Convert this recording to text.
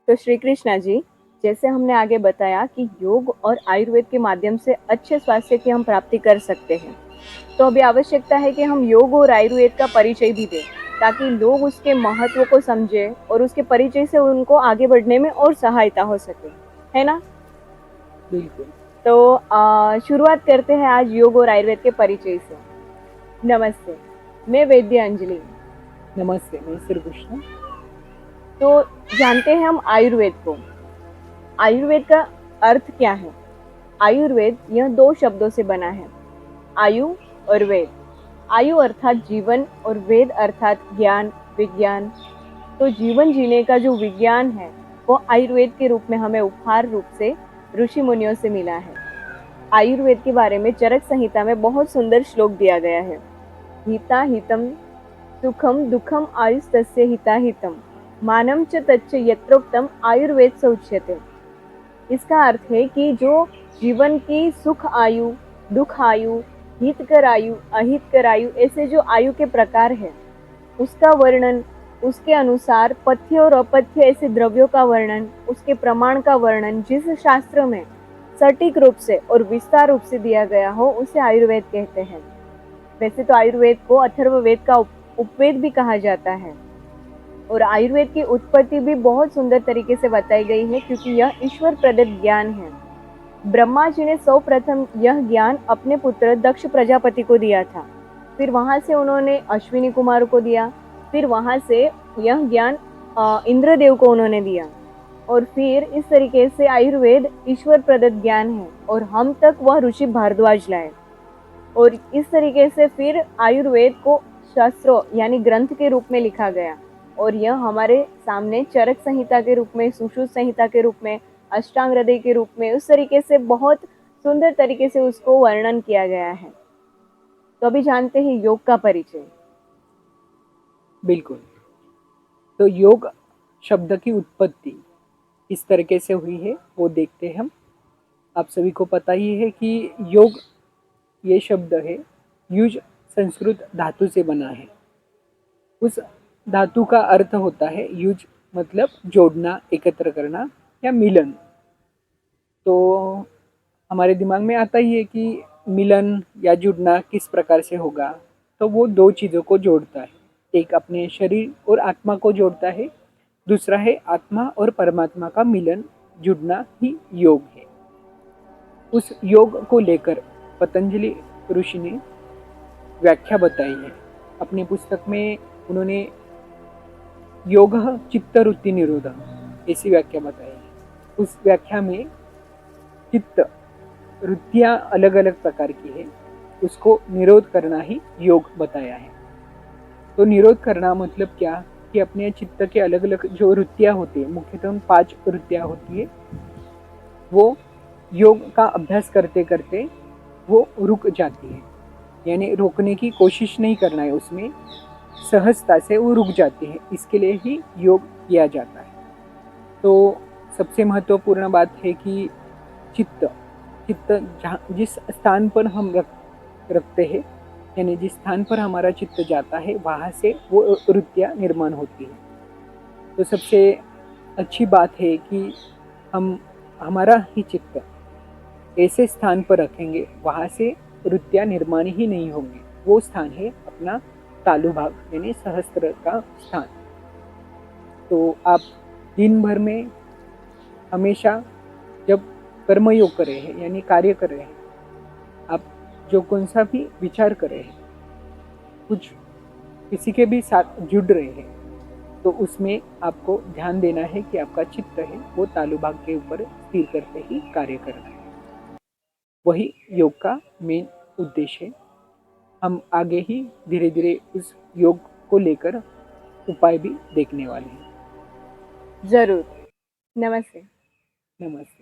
तो श्री कृष्णा जी, जैसे हमने आगे बताया कि योग और आयुर्वेद के माध्यम से अच्छे स्वास्थ्य की हम प्राप्ति कर सकते हैं, तो अभी आवश्यकता है कि हम योग और आयुर्वेद का परिचय भी दें, ताकि लोग उसके महत्व को समझें और उसके परिचय से उनको आगे बढ़ने में और सहायता हो सके, है ना? बिल्कुल। तो शुरुआत करते हैं आज योग और आयुर्वेद के परिचय से। नमस्ते, मैं वैद्य अंजलि। नमस्ते, मैं श्री कृष्ण। तो जानते हैं हम आयुर्वेद को। आयुर्वेद का अर्थ क्या है? आयुर्वेद यह दो शब्दों से बना है, आयु और वेद। आयु अर्थात जीवन और वेद अर्थात ज्ञान, विज्ञान। तो जीवन जीने का जो विज्ञान है वो आयुर्वेद के रूप में हमें उपहार रूप से ऋषि मुनियों से मिला है। आयुर्वेद के बारे में चरक संहिता में बहुत सुंदर श्लोक दिया गया है। हिता हितम सुखम दुखम आयुस्तस्य हिता हितम मानम च तच्च यत्रोक्तम आयुर्वेद स उच्यते। इसका अर्थ है कि जो जीवन की सुख आयु, दुख आयु, हितकर आयु, अहितकर आयु, ऐसे जो आयु के प्रकार है उसका वर्णन, उसके अनुसार पथ्य और अपथ्य ऐसे द्रव्यों का वर्णन, उसके प्रमाण का वर्णन जिस शास्त्र में सटीक रूप से और विस्तार रूप से दिया गया हो उसे आयुर्वेद कहते हैं। वैसे तो आयुर्वेद को अथर्ववेद का उपवेद भी कहा जाता है। और आयुर्वेद की उत्पत्ति भी बहुत सुंदर तरीके से बताई गई है, क्योंकि यह ईश्वर प्रदत्त ज्ञान है। ब्रह्मा जी ने सर्वप्रथम यह ज्ञान अपने पुत्र दक्ष प्रजापति को दिया था। फिर वहां से उन्होंने अश्विनी कुमार को दिया। फिर वहां से यह ज्ञान इंद्रदेव को उन्होंने दिया। और फिर इस तरीके से आयुर्वेद ईश्वर प्रदत्त ज्ञान है और हम तक वह ऋषि भारद्वाज लाए। और इस तरीके से फिर आयुर्वेद को शास्त्रों यानी ग्रंथ के रूप में लिखा गया। और यह हमारे सामने चरक संहिता के रूप में, सुश्रुत संहिता के रूप में, अष्टांग हृदय के रूप में, उस तरीके से बहुत सुंदर तरीके से उसको वर्णन किया गया है। तो अभी जानते हैं योग का परिचय। बिल्कुल। तो योग शब्द की उत्पत्ति किस तरीके से हुई है वो देखते हैं हम। आप सभी को पता ही है कि योग ये शब्द है युज संस्कृत धातु से बना है। उस धातु का अर्थ होता है युज, मतलब जोड़ना, एकत्र करना या मिलन। तो हमारे दिमाग में आता ही है कि मिलन या जुड़ना किस प्रकार से होगा। तो वो दो चीज़ों को जोड़ता है, एक अपने शरीर और आत्मा को जोड़ता है, दूसरा है आत्मा और परमात्मा का मिलन, जुड़ना ही योग है। उस योग को लेकर पतंजलि ऋषि ने व्याख्या बताई है। अपनी पुस्तक में उन्होंने योग चित्त वृत्ति निरोध ऐसी व्याख्या बताई है। उस व्याख्या में चित्त वृत्तियाँ अलग अलग प्रकार की है, उसको निरोध करना ही योग बताया है। तो निरोध करना मतलब क्या कि अपने चित्त के अलग अलग जो वृत्तियाँ होती है, मुख्यतः 5 वृत्तियाँ होती है, वो योग का अभ्यास करते करते वो रुक जाती है। यानी रोकने की कोशिश नहीं करना है उसमें, सहजता से वो रुक जाती है। इसके लिए ही योग किया जाता है। तो सबसे महत्वपूर्ण बात है कि चित्त चित्त जहाँ जिस स्थान पर हम रखते हैं, यानी जिस स्थान पर हमारा चित्त जाता है वहाँ से वो वृत्तियाँ निर्माण होती है। तो सबसे अच्छी बात है कि हम हमारा ही चित्त ऐसे स्थान पर रखेंगे वहाँ से वृत्तियाँ निर्माण ही नहीं होंगे। वो स्थान है अपना तालु भाग यानी सहस्त्र का स्थान। तो आप दिन भर में हमेशा जब कर्मयोग कर रहे हैं यानी कार्य कर रहे हैं, आप जो कौन सा भी विचार कर रहे हैं, कुछ किसी के भी साथ जुड़ रहे हैं, तो उसमें आपको ध्यान देना है कि आपका चित्त है वो तालु भाग के ऊपर स्थिर करके ही कार्य करना है। वही योग का मेन उद्देश्य है। हम आगे ही धीरे धीरे उस योग को लेकर उपाय भी देखने वाले हैं। जरूर। नमस्ते। नमस्ते।